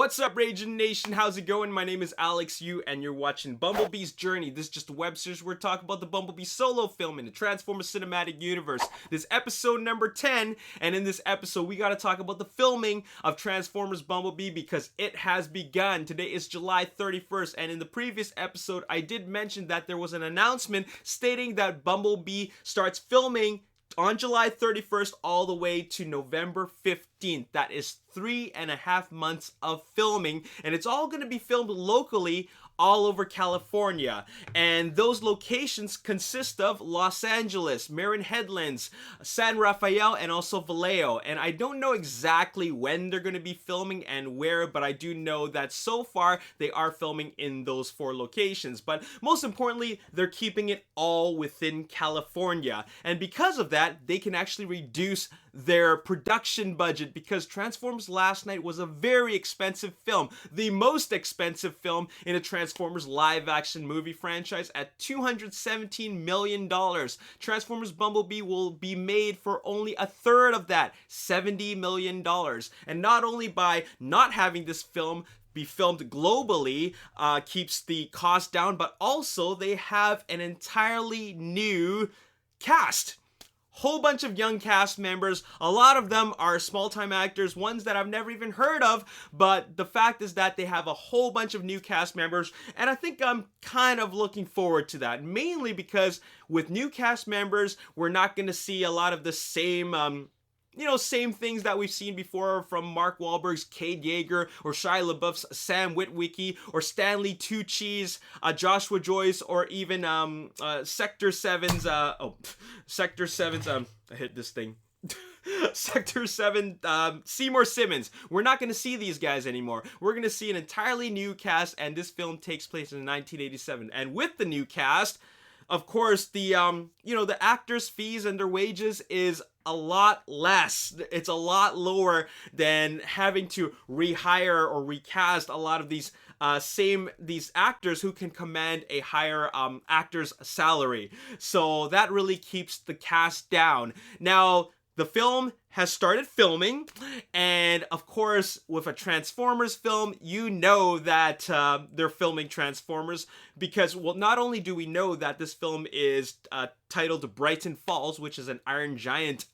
What's up, Ragin Nation? How's it going? My name is Alex Yu, and you're watching Bumblebee's Journey. This is just a web series where we're talking about the Bumblebee solo film in the Transformers Cinematic Universe. This is episode number 10, and in this episode, we gotta talk about the filming of Transformers Bumblebee because it has begun. Today is July 31st, and in the previous episode, I did mention that there was an announcement stating that Bumblebee starts filming on July 31st all the way to November 15th. That is 3.5 months of filming, and it's all going to be filmed locally all over California. And those locations consist of Los Angeles, Marin Headlands, San Rafael, and also Vallejo. And I don't know exactly when they're going to be filming and where, but I do know that so far they are filming in those 4 locations. But most importantly, they're keeping it all within California. And because of that, they can actually reduce their production budget because Transformers Last Night was a very expensive film, the most expensive film in a Transformers live action movie franchise at $217 million. Transformers Bumblebee will be made for only a third of that, $70 million. And not only by not having this film be filmed globally keeps the cost down, but also they have an entirely new cast. Whole bunch of young cast members. A lot of them are small-time actors, ones that I've never even heard of, but the fact is that they have a whole bunch of new cast members, and I think I'm kind of looking forward to that, mainly because with new cast members, we're not going to see a lot of the same same things that we've seen before from Mark Wahlberg's Cade Yeager, or Shia LaBeouf's Sam Witwicky, or Stanley Tucci's Joshua Joyce, or even Sector 7's I hit this thing. Sector 7, Seymour Simmons. We're not going to see these guys anymore. We're going to see an entirely new cast, and this film takes place in 1987. And with the new cast, of course, the actors' fees and their wages is a lot less. It's a lot lower than having to rehire or recast a lot of these actors who can command a higher actor's salary. So that really keeps the cast down. Now, the film has started filming, and of course, with a Transformers film, you know that they're filming Transformers because, well, not only do we know that this film is titled Brighton Falls, which is an Iron Giant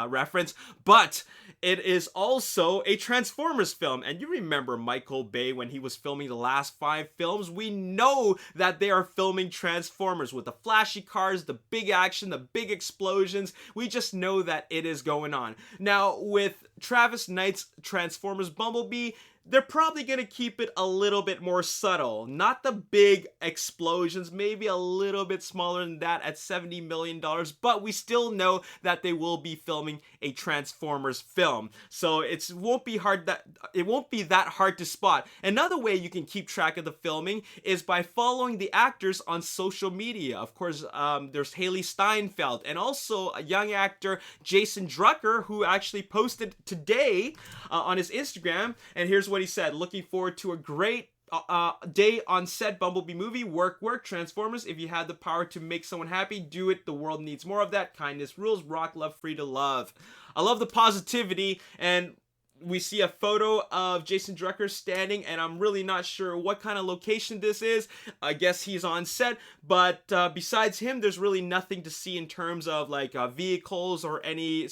reference, but it is also a Transformers film. And you remember Michael Bay when he was filming the last 5 films? We know that they are filming Transformers with the flashy cars, the big action, the big explosions. We just know that it is going on. Now, with Travis Knight's Transformers Bumblebee, they're probably going to keep it a little bit more subtle. Not the big explosions, maybe a little bit smaller than that at $70 million, but we still know that they will be filming a Transformers film. So it won't be that hard to spot. Another way you can keep track of the filming is by following the actors on social media. Of course, there's Haley Steinfeld and also a young actor, Jason Drucker, who actually posted today on his Instagram, and here's what he said: looking forward to a great day on set, Bumblebee movie, work, Transformers. If you had the power to make someone happy, do it. The world needs more of that. Kindness rules, rock, love, free to love. I love the positivity, and we see a photo of Jason Drucker standing, and I'm really not sure what kind of location this is. I guess he's on set, but besides him, there's really nothing to see in terms of like vehicles or any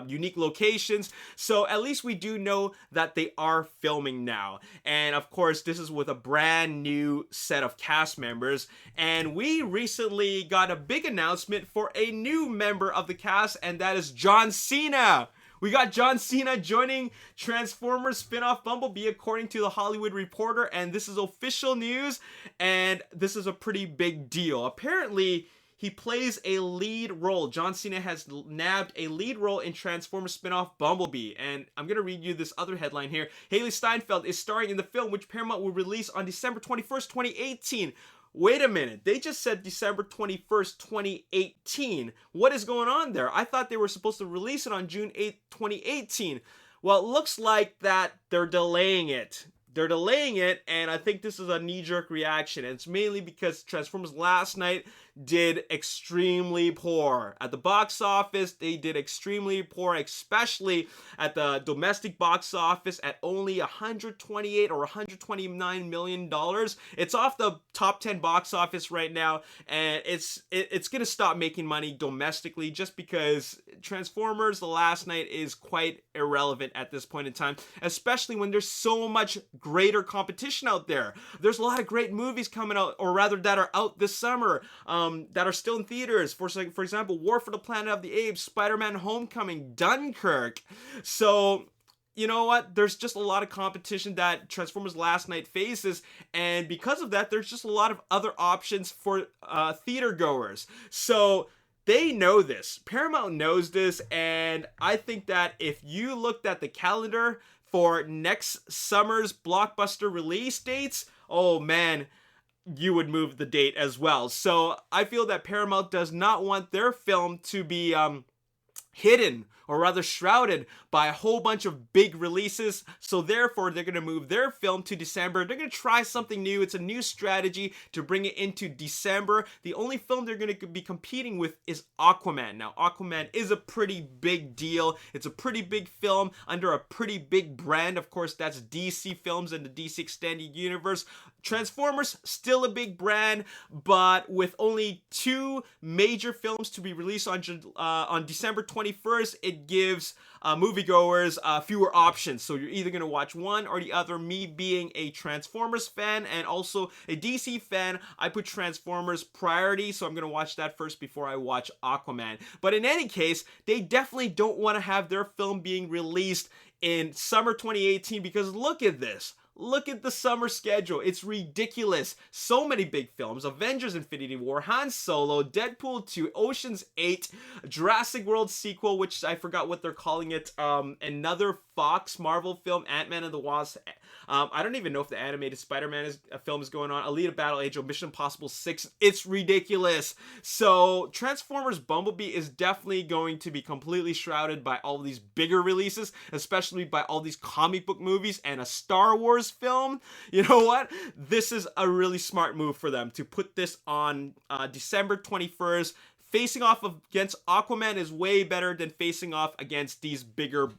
unique locations. So at least we do know that they are filming now. And of course, this is with a brand new set of cast members. And we recently got a big announcement for a new member of the cast, and that is John Cena. We got John Cena joining Transformers spin-off Bumblebee, according to The Hollywood Reporter, and this is official news, and this is a pretty big deal. Apparently, he plays a lead role. John Cena has nabbed a lead role in Transformers spin-off Bumblebee, and I'm going to read you this other headline here. Haley Steinfeld is starring in the film, which Paramount will release on December 21st, 2018. Wait a minute, they just said December 21st, 2018. What is going on there? I thought they were supposed to release it on June 8th, 2018. Well, it looks like that they're delaying it. And I think this is a knee-jerk reaction. And it's mainly because Transformers Last Night did extremely poor. At the box office, they did extremely poor, especially at the domestic box office at only 128 or 129 million dollars. It's off the top 10 box office right now, and it's gonna stop making money domestically just because Transformers: The Last Night is quite irrelevant at this point in time, especially when there's so much greater competition out there. There's a lot of great movies coming out, or rather that are out this summer, that are still in theaters. For example, War for the Planet of the Apes, Spider-Man Homecoming, Dunkirk. So you know what? There's just a lot of competition that Transformers Last Night faces, and because of that, there's just a lot of other options for theater goers. So they know this. Paramount knows this, and I think that if you looked at the calendar for next summer's blockbuster release dates, oh man, you would move the date as well. So I feel that Paramount does not want their film to be hidden, or rather shrouded, by a whole bunch of big releases. So therefore, they're going to move their film to December. They're going to try something new. It's a new strategy to bring it into December. The only film they're going to be competing with is Aquaman. Now, Aquaman is a pretty big deal. It's a pretty big film under a pretty big brand. Of course, that's DC Films and the DC Extended Universe. Transformers, still a big brand, but with only 2 major films to be released on December 21st, it gives moviegoers fewer options. So you're either going to watch one or the other. Me being a Transformers fan and also a DC fan, I put Transformers priority, so I'm going to watch that first before I watch Aquaman. But in any case, they definitely don't want to have their film being released in summer 2018, because look at this. Look at the summer schedule. It's ridiculous. So many big films. Avengers Infinity War, Han Solo, Deadpool 2, Ocean's 8, Jurassic World sequel, which I forgot what they're calling it, another Fox Marvel film, Ant-Man and the Wasp. I don't even know if the animated Spider-Man film is going on. Alita Battle Angel, Mission Impossible 6. It's ridiculous. So Transformers Bumblebee is definitely going to be completely shrouded by all these bigger releases, especially by all these comic book movies and a Star Wars film. You know what? This is a really smart move for them to put this on December 21st. Facing off against Aquaman is way better than facing off against these bigger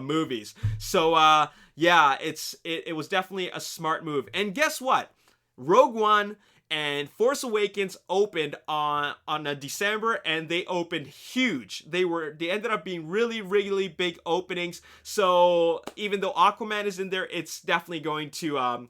movies. So yeah, it was definitely a smart move. And guess what? Rogue One and Force Awakens opened on December, and they opened huge. They ended up being really, really big openings. So even though Aquaman is in there, it's definitely going to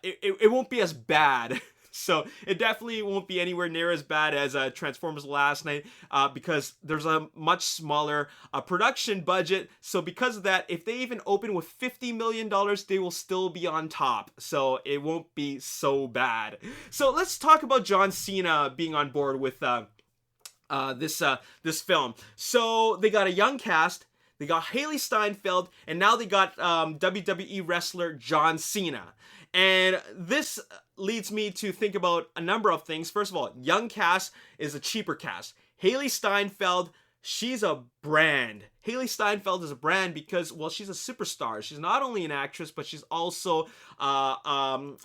it won't be as bad. So it definitely won't be anywhere near as bad as Transformers Last Night, because there's a much smaller production budget. So because of that, if they even open with $50 million, they will still be on top. So it won't be so bad. So let's talk about John Cena being on board with this film. So they got a young cast. They got Haley Steinfeld, and now they got WWE wrestler John Cena. And this leads me to think about a number of things. First of all, young cast is a cheaper cast. Haley Steinfeld, she's a brand. Haley Steinfeld is a brand because, well, she's a superstar. She's not only an actress, but she's also a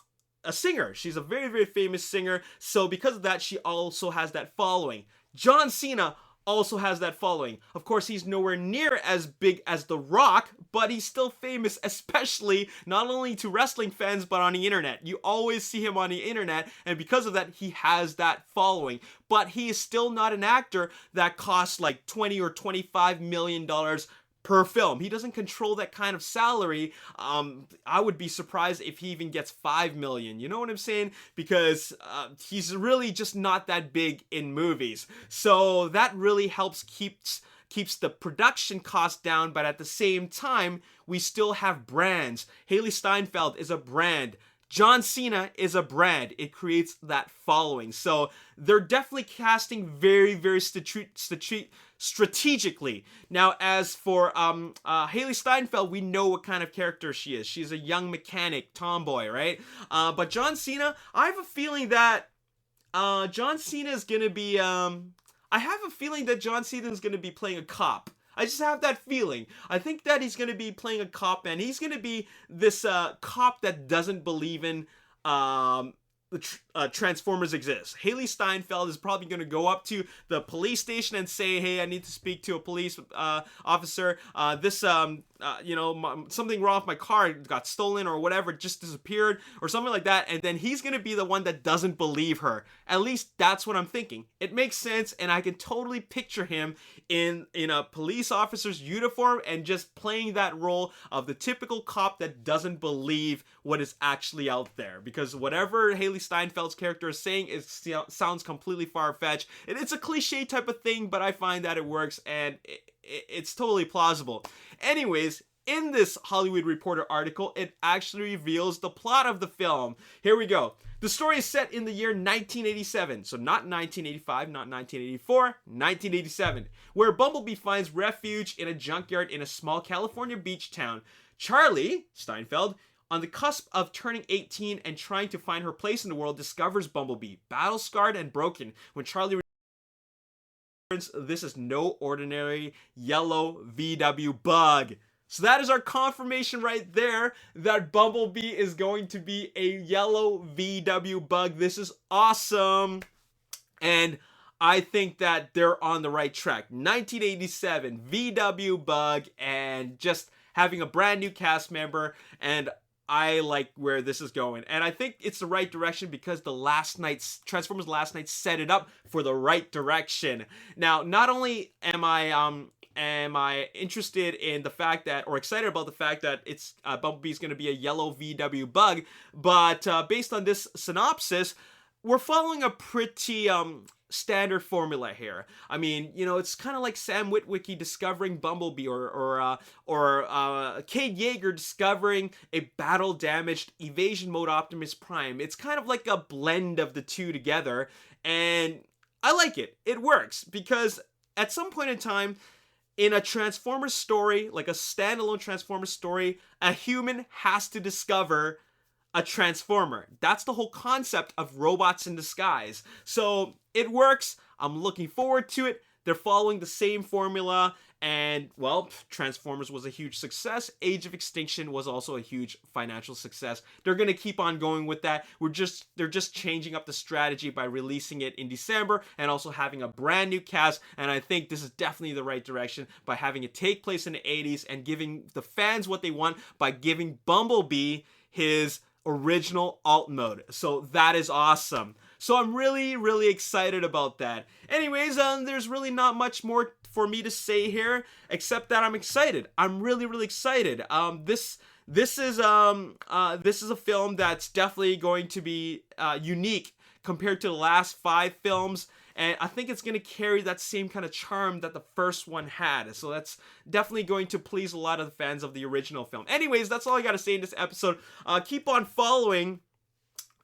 singer. She's a very, very famous singer. So because of that, she also has that following. John Cena also has that following. Of course, he's nowhere near as big as The Rock, but he's still famous, especially not only to wrestling fans, but on the internet. You always see him on the internet, and because of that, he has that following. But he is still not an actor that costs like $20 or $25 million per film. He doesn't control that kind of salary. I would be surprised if he even gets $5 million. You know what I'm saying? Because he's really just not that big in movies. So that really helps keeps the production cost down, but at the same time, we still have brands. Haley Steinfeld is a brand. John Cena is a brand. It creates that following. So they're definitely casting very, very strategically. Now, as for Haley Steinfeld, we know what kind of character she is. She's a young mechanic, tomboy, right? But John Cena, I have a feeling that John Cena is going to be... I have a feeling that John Cena is going to be playing a cop. I just have that feeling. I think that he's going to be playing a cop, and he's going to be this cop that doesn't believe in Transformers exist. Haley Steinfeld is probably going to go up to the police station and say, hey, I need to speak to a police officer. Something wrong with my car. It got stolen or whatever. It just disappeared or something like that. And then he's going to be the one that doesn't believe her. At least that's what I'm thinking. It makes sense, and I can totally picture him in a police officer's uniform and just playing that role of the typical cop that doesn't believe what is actually out there. Because whatever Haley Steinfeld's character is saying, sounds completely far-fetched. It's a cliche type of thing, but I find that it works, and it's totally plausible. Anyways, in this Hollywood Reporter article, it actually reveals the plot of the film. Here we go. The story is set in the year 1987, so not 1985, not 1984, 1987, where Bumblebee finds refuge in a junkyard in a small California beach town. Charlie Steinfeld, on the cusp of turning 18 and trying to find her place in the world, discovers Bumblebee, battle-scarred and broken. When Charlie returns, this is no ordinary yellow VW bug. So that is our confirmation right there that Bumblebee is going to be a yellow VW bug. This is awesome. And I think that they're on the right track. 1987, VW bug, and just having a brand new cast member, and I like where this is going. And I think it's the right direction because Transformers Last Night set it up for the right direction. Now, not only am I interested in the fact that, or excited about the fact that it's Bumblebee's going to be a yellow VW bug, but based on this synopsis, we're following a pretty standard formula here. I mean, it's kind of like Sam Witwicky discovering Bumblebee, or Cade Yeager discovering a battle-damaged evasion mode Optimus Prime. It's kind of like a blend of the two together, and I like it. It works because at some point in time, in a Transformers story, like a standalone Transformers story, a human has to discover a Transformer. That's the whole concept of robots in disguise. So it works. I'm looking forward to it. They're following the same formula, and well, Transformers was a huge success. Age of Extinction was also a huge financial success. They're going to keep on going with that. They're just changing up the strategy by releasing it in December and also having a brand new cast, and I think this is definitely the right direction by having it take place in the 80s and giving the fans what they want by giving Bumblebee his original alt mode. So that is awesome. So I'm really, really excited about that. Anyways, there's really not much more for me to say here, except that I'm excited. I'm really, really excited. This is a film that's definitely going to be unique compared to the last 5 films. And I think it's going to carry that same kind of charm that the first one had. So that's definitely going to please a lot of the fans of the original film. Anyways, that's all I got to say in this episode. Keep on following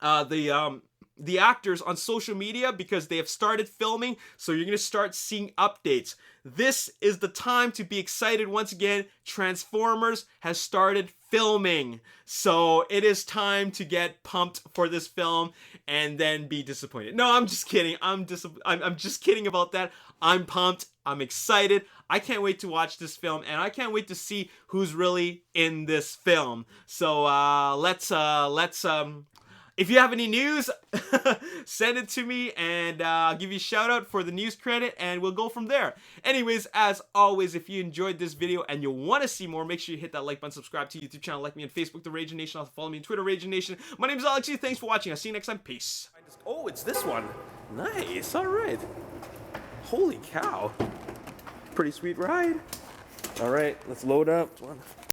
the actors on social media because they have started filming. So you're going to start seeing updates. This is the time to be excited once again. Transformers has started filming. So it is time to get pumped for this film and then be disappointed. No, I'm just kidding. I'm just kidding about that. I'm pumped. I'm excited. I can't wait to watch this film, and I can't wait to see who's really in this film. So let's if you have any news, send it to me, and I'll give you a shout out for the news credit, and we'll go from there. Anyways, as always, if you enjoyed this video and you want to see more, make sure you hit that like button, subscribe to the YouTube channel, like me on Facebook, The Ragin Nation, also follow me on Twitter, Ragin Nation. My name is Alex Yu. Thanks for watching. I'll see you next time. Peace. Oh, it's this one. Nice. All right. Holy cow. Pretty sweet ride. All right, let's load up.